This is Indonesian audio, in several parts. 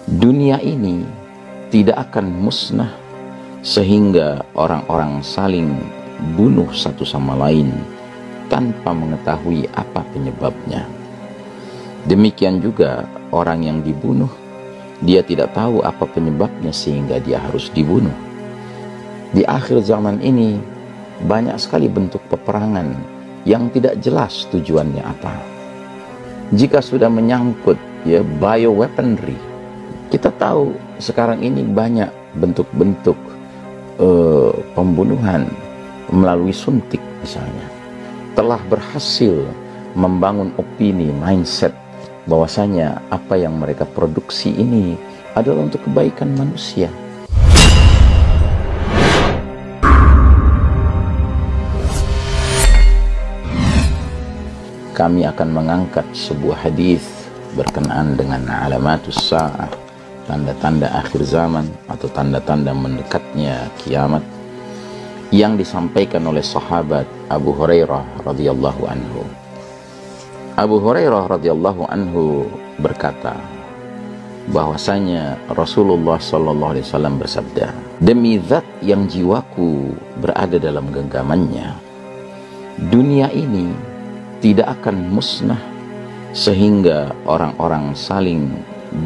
Dunia ini tidak akan musnah sehingga orang-orang saling bunuh satu sama lain tanpa mengetahui apa penyebabnya. Demikian juga orang yang dibunuh, dia tidak tahu apa penyebabnya sehingga dia harus dibunuh. Di akhir zaman ini banyak sekali bentuk peperangan yang tidak jelas tujuannya apa. Jika sudah menyangkut bioweaponry, kita tahu sekarang ini banyak bentuk-bentuk pembunuhan melalui suntik misalnya, telah berhasil membangun opini, mindset bahwasanya apa yang mereka produksi ini adalah untuk kebaikan manusia. Kami akan mengangkat sebuah hadis berkenaan dengan alamatus sa'ah, tanda-tanda akhir zaman atau tanda-tanda mendekatnya kiamat, yang disampaikan oleh sahabat Abu Hurairah radhiyallahu anhu. Abu Hurairah radhiyallahu anhu berkata bahwasanya Rasulullah sallallahu alaihi wasallam bersabda, "Demi zat yang jiwaku berada dalam genggamannya, dunia ini tidak akan musnah sehingga orang-orang saling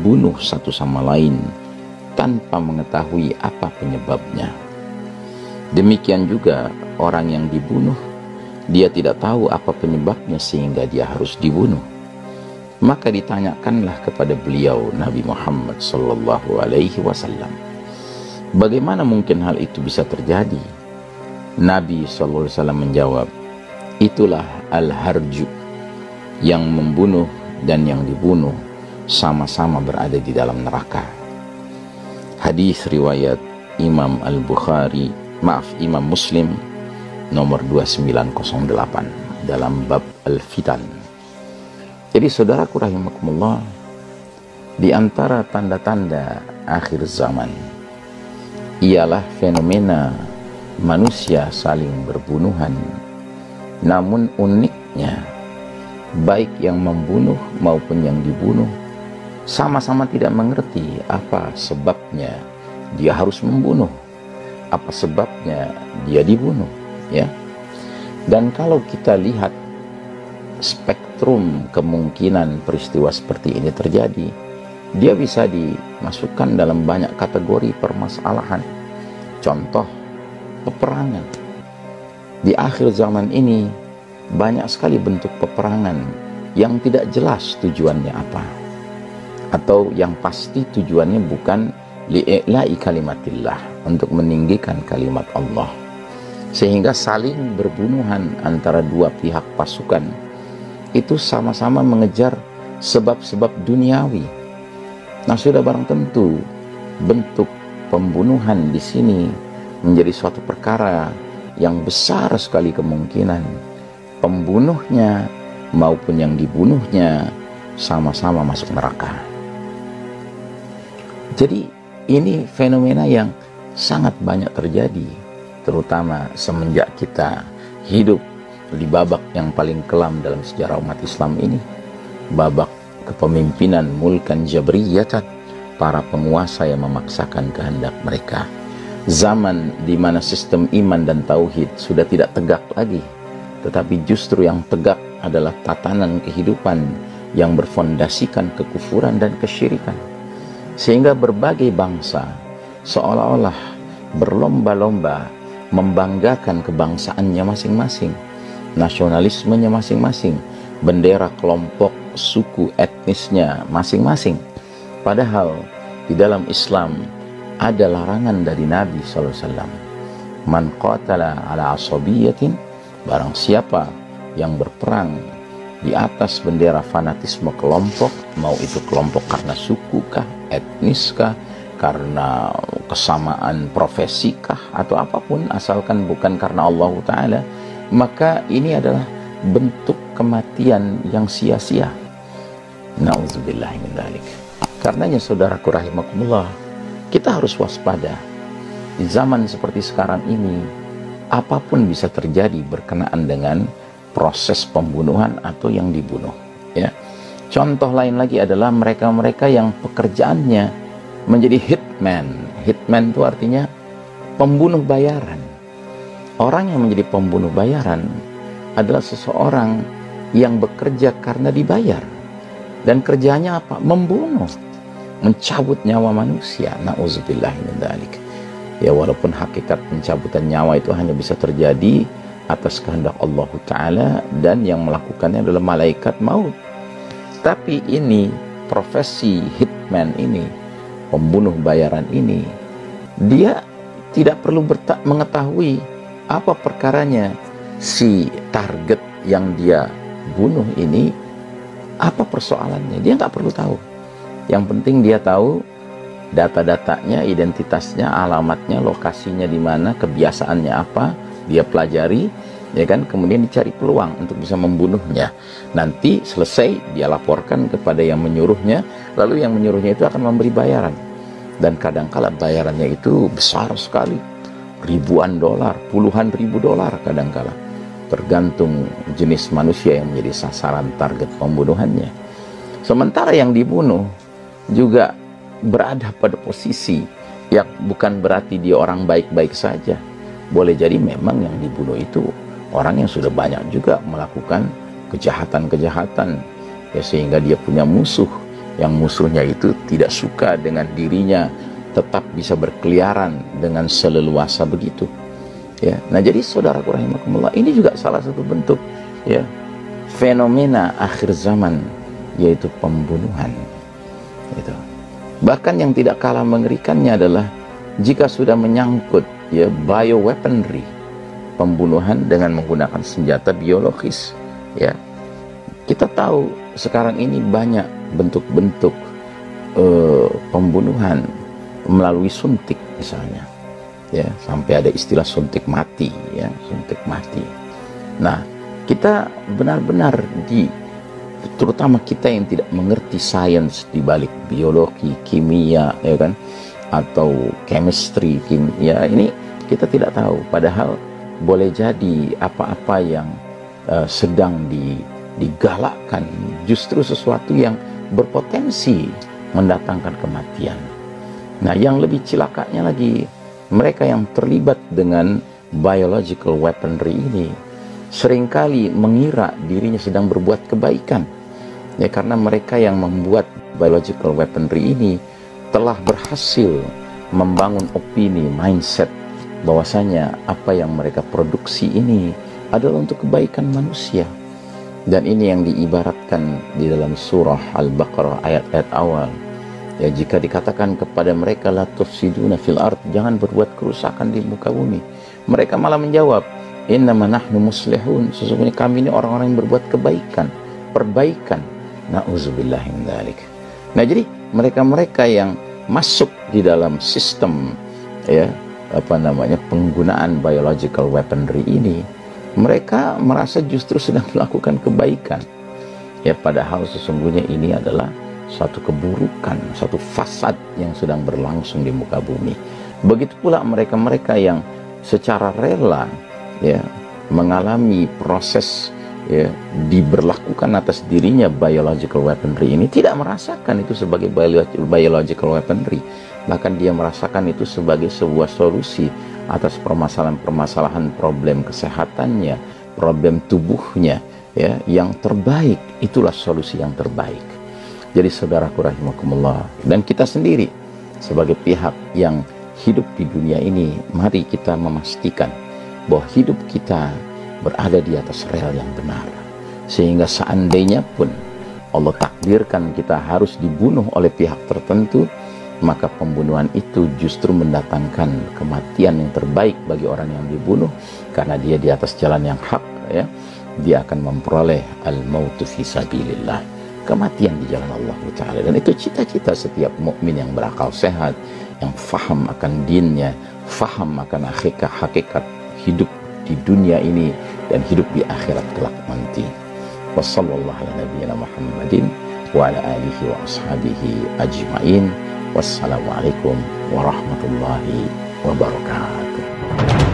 bunuh satu sama lain tanpa mengetahui apa penyebabnya. Demikian juga orang yang dibunuh, dia tidak tahu apa penyebabnya sehingga dia harus dibunuh." Maka ditanyakanlah kepada beliau Nabi Muhammad sallallahu alaihi wasallam, bagaimana mungkin hal itu bisa terjadi? Nabi sallallahu alaihi wasallam menjawab, itulah al-harju, yang membunuh dan yang dibunuh sama-sama berada di dalam neraka. Hadis riwayat Imam Imam Muslim nomor 2908 dalam bab al-fitan. Jadi saudaraku rahimakumullah, di antara tanda-tanda akhir zaman ialah fenomena manusia saling berbunuhan. Namun uniknya, baik yang membunuh maupun yang dibunuh sama-sama tidak mengerti apa sebabnya dia harus membunuh, apa sebabnya dia dibunuh, ya. Dan kalau kita lihat spektrum kemungkinan peristiwa seperti ini terjadi, dia bisa dimasukkan dalam banyak kategori permasalahan. Contoh, peperangan. Di akhir zaman ini banyak sekali bentuk peperangan yang tidak jelas tujuannya apa, atau yang pasti tujuannya bukan li'i'la'i kalimatillah, untuk meninggikan kalimat Allah, sehingga saling berbunuhan antara dua pihak pasukan itu sama-sama mengejar sebab-sebab duniawi. Nah, sudah barang tentu bentuk pembunuhan di sini menjadi suatu perkara yang besar sekali kemungkinan pembunuhnya maupun yang dibunuhnya sama-sama masuk neraka. Jadi ini fenomena yang sangat banyak terjadi, terutama semenjak kita hidup di babak yang paling kelam dalam sejarah umat Islam ini, babak kepemimpinan mulkan jabriyatan, para penguasa yang memaksakan kehendak mereka. Zaman di mana sistem iman dan tauhid sudah tidak tegak lagi, tetapi justru yang tegak adalah tatanan kehidupan yang berfondasikan kekufuran dan kesyirikan. Sehingga berbagai bangsa seolah-olah berlomba-lomba membanggakan kebangsaannya masing-masing, nasionalismenya masing-masing, bendera kelompok suku etnisnya masing-masing. Padahal di dalam Islam ada larangan dari Nabi SAW. Man qatala ala asabiyatin, barang siapa yang berperang di atas bendera fanatisme kelompok, mau itu kelompok karena suku kah, etnis kah, karena kesamaan profesi kah, atau apapun, asalkan bukan karena Allah Ta'ala, maka ini adalah bentuk kematian yang sia-sia. Na'udzubillah min dzalik. Karenanya saudaraku rahimakumullah, kita harus waspada. Di zaman seperti sekarang ini, apapun bisa terjadi berkenaan dengan proses pembunuhan atau yang dibunuh, ya. Contoh lain lagi adalah mereka-mereka yang pekerjaannya menjadi hitman. Hitman itu artinya pembunuh bayaran. Orang yang menjadi pembunuh bayaran adalah seseorang yang bekerja karena dibayar. Dan kerjanya apa? Membunuh, mencabut nyawa manusia. Na'udzubillah min dzalik. Ya, walaupun hakikat pencabutan nyawa itu hanya bisa terjadi atas kehendak Allah Ta'ala, dan yang melakukannya adalah malaikat maut. Tapi ini, profesi hitman ini, pembunuh bayaran ini, dia tidak perlu mengetahui apa perkaranya si target yang dia bunuh ini, apa persoalannya. Dia nggak perlu tahu. Yang penting dia tahu data-datanya, identitasnya, alamatnya, lokasinya di mana, kebiasaannya apa, dia pelajari, ya kan, kemudian dicari peluang untuk bisa membunuhnya. Nanti selesai dia laporkan kepada yang menyuruhnya, lalu yang menyuruhnya itu akan memberi bayaran. Dan kadangkala bayarannya itu besar sekali, ribuan dolar, puluhan ribu dolar kadangkala, tergantung jenis manusia yang menjadi sasaran target pembunuhannya. Sementara yang dibunuh juga berada pada posisi yang bukan berarti dia orang baik-baik saja. Boleh jadi memang yang dibunuh itu orang yang sudah banyak juga melakukan kejahatan-kejahatan, ya, sehingga dia punya musuh, yang musuhnya itu tidak suka dengan dirinya tetap bisa berkeliaran dengan seleluasa begitu, ya. Nah, jadi saudaraku rahimakumullah, ini juga salah satu bentuk, ya, fenomena akhir zaman, yaitu pembunuhan. Itu. Bahkan yang tidak kalah mengerikannya adalah jika sudah menyangkut, ya, bioweaponry, pembunuhan dengan menggunakan senjata biologis, ya. Kita tahu sekarang ini banyak bentuk-bentuk pembunuhan melalui suntik misalnya, ya, sampai ada istilah suntik mati, ya, suntik mati. Nah, kita benar-benar terutama kita yang tidak mengerti sains di balik biologi, kimia, ya kan, atau chemistry, kimia, ini kita tidak tahu. Padahal boleh jadi apa-apa yang sedang digalakkan justru sesuatu yang berpotensi mendatangkan kematian. Nah, yang lebih cilakanya lagi, mereka yang terlibat dengan biological weaponry ini seringkali mengira dirinya sedang berbuat kebaikan, ya, karena mereka yang membuat biological weaponry ini telah berhasil membangun opini, mindset bahwasanya apa yang mereka produksi ini adalah untuk kebaikan manusia. Dan ini yang diibaratkan di dalam surah Al-Baqarah ayat-ayat awal, ya, jika dikatakan kepada mereka la tufsiduna fil ard, jangan berbuat kerusakan di muka bumi, mereka malah menjawab innama nahnu muslihun, sesungguhnya kami ini orang-orang yang berbuat kebaikan, perbaikan. Na'udzubillah min dzalik. Nah, jadi mereka-mereka yang masuk di dalam sistem, ya, penggunaan biological weaponry ini, mereka merasa justru sedang melakukan kebaikan, ya, padahal sesungguhnya ini adalah suatu keburukan, suatu fasad yang sedang berlangsung di muka bumi. Begitu pula mereka-mereka yang secara rela, ya, mengalami proses, ya, diberlakukan atas dirinya biological weaponry ini, tidak merasakan itu sebagai biological weaponry, bahkan dia merasakan itu sebagai sebuah solusi atas permasalahan-permasalahan problem kesehatannya, problem tubuhnya, ya, yang terbaik. Itulah solusi yang terbaik. Jadi saudaraku rahimakumullah, dan kita sendiri sebagai pihak yang hidup di dunia ini, mari kita memastikan bahwa hidup kita berada di atas rel yang benar, sehingga seandainya pun Allah takdirkan kita harus dibunuh oleh pihak tertentu, maka pembunuhan itu justru mendatangkan kematian yang terbaik bagi orang yang dibunuh, karena dia di atas jalan yang hak, ya, dia akan memperoleh al-mautu fi sabilillah, kematian di jalan Allah Ta'ala. Dan itu cita-cita setiap mukmin yang berakal sehat, yang faham akan dinnya, faham akan hakikat hidup di dunia ini dan hidup di akhirat kelak nanti. Wassallallahu ala nabiyyina Muhammadin wa ala alihi wa ashabihi ajma'in. Wassalamualaikum warahmatullahi wabarakatuh.